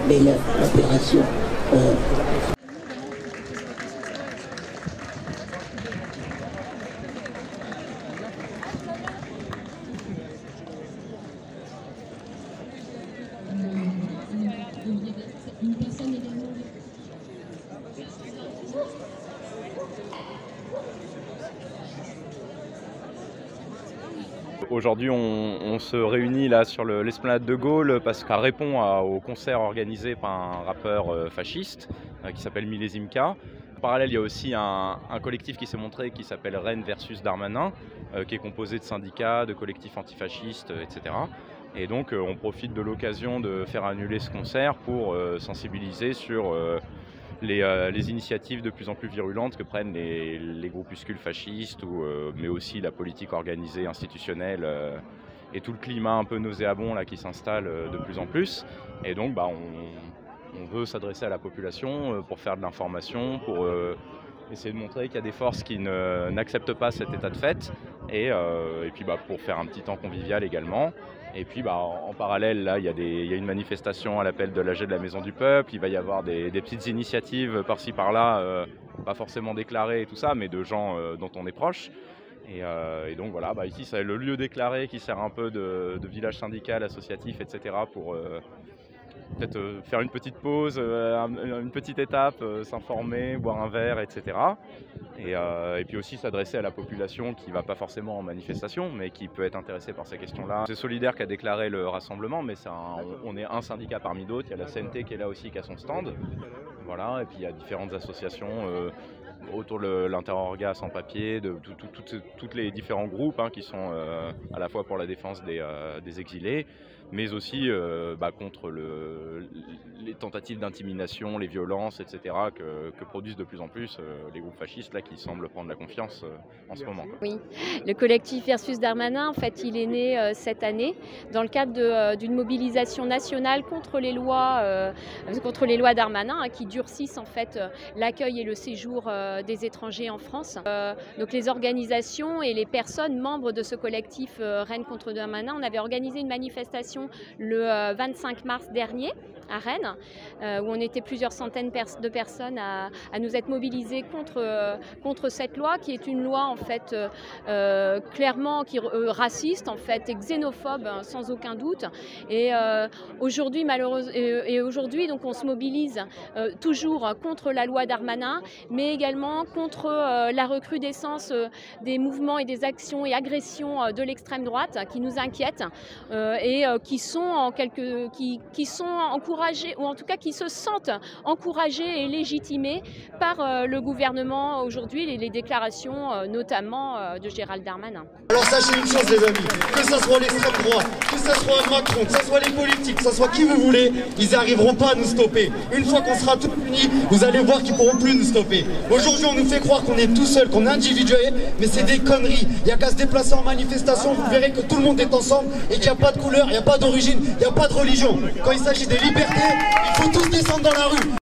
mais l'opération Aujourd'hui, on se réunit là sur l'esplanade de Gaulle parce qu'elle répond au concert organisé par un rappeur fasciste qui s'appelle Millésime K. En parallèle, il y a aussi un collectif qui s'est montré qui s'appelle Rennes versus Darmanin, qui est composé de syndicats, de collectifs antifascistes, etc. Et donc, on profite de l'occasion de faire annuler ce concert pour sensibiliser sur les initiatives de plus en plus virulentes que prennent les groupuscules fascistes, mais aussi la politique organisée, institutionnelle, et tout le climat un peu nauséabond là, qui s'installe de plus en plus. Et donc on veut s'adresser à la population pour faire de l'information, pour essayer de montrer qu'il y a des forces qui n'acceptent pas cet état de fait, et puis pour faire un petit temps convivial également. Et puis en parallèle, là, il y a une manifestation à l'appel de l'AG de la Maison du Peuple. Il va y avoir des petites initiatives par-ci par-là, pas forcément déclarées et tout ça, mais de gens dont on est proche. Et donc voilà, ici c'est le lieu déclaré qui sert un peu de village syndical, associatif, etc. pour peut-être faire une petite pause, une petite étape, s'informer, boire un verre, etc. Et puis aussi s'adresser à la population qui ne va pas forcément en manifestation, mais qui peut être intéressée par ces questions-là. C'est Solidaire qui a déclaré le rassemblement, mais on est un syndicat parmi d'autres. Il y a la CNT qui est là aussi, qui a son stand. Voilà, et puis il y a différentes associations autour de l'Interorga sans papier, de tous les différents groupes qui sont à la fois pour la défense des exilés, mais aussi contre les tentatives d'intimidation, les violences, etc. que produisent de plus en plus les groupes fascistes là, qui semblent prendre la confiance en ce moment. Oui, le collectif versus Darmanin, en fait, il est né cette année dans le cadre d'une mobilisation nationale contre les lois Darmanin qui durcissent en fait l'accueil et le séjour des étrangers en France. Donc les organisations et les personnes membres de ce collectif Rennes contre Darmanin, on avait organisé une manifestation le 25 mars dernier à Rennes, où on était plusieurs centaines de personnes à nous être mobilisées contre cette loi, qui est une loi en fait clairement raciste en fait et xénophobe sans aucun doute. Et aujourd'hui aujourd'hui donc on se mobilise toujours contre la loi Darmanin, mais également contre la recrudescence des mouvements et des actions et agressions de l'extrême droite qui nous inquiètent et qui sont encouragés, ou en tout cas qui se sentent encouragés et légitimés par le gouvernement aujourd'hui, les déclarations notamment de Gérald Darmanin. Alors sachez une chose les amis, que ce soit l'extrême droite, que ce soit Macron, que ce soit les politiques, que ce soit qui vous voulez, ils n'arriveront pas à nous stopper. Une fois qu'on sera tous unis, vous allez voir qu'ils ne pourront plus nous stopper. Aujourd'hui on nous fait croire qu'on est tout seul, qu'on est individuel, mais c'est des conneries. Il n'y a qu'à se déplacer en manifestation, vous verrez que tout le monde est ensemble et qu'il n'y a pas de couleur, il n'y a pas d'origine, il n'y a pas de religion. Quand il s'agit des libertés, il faut tous descendre dans la rue.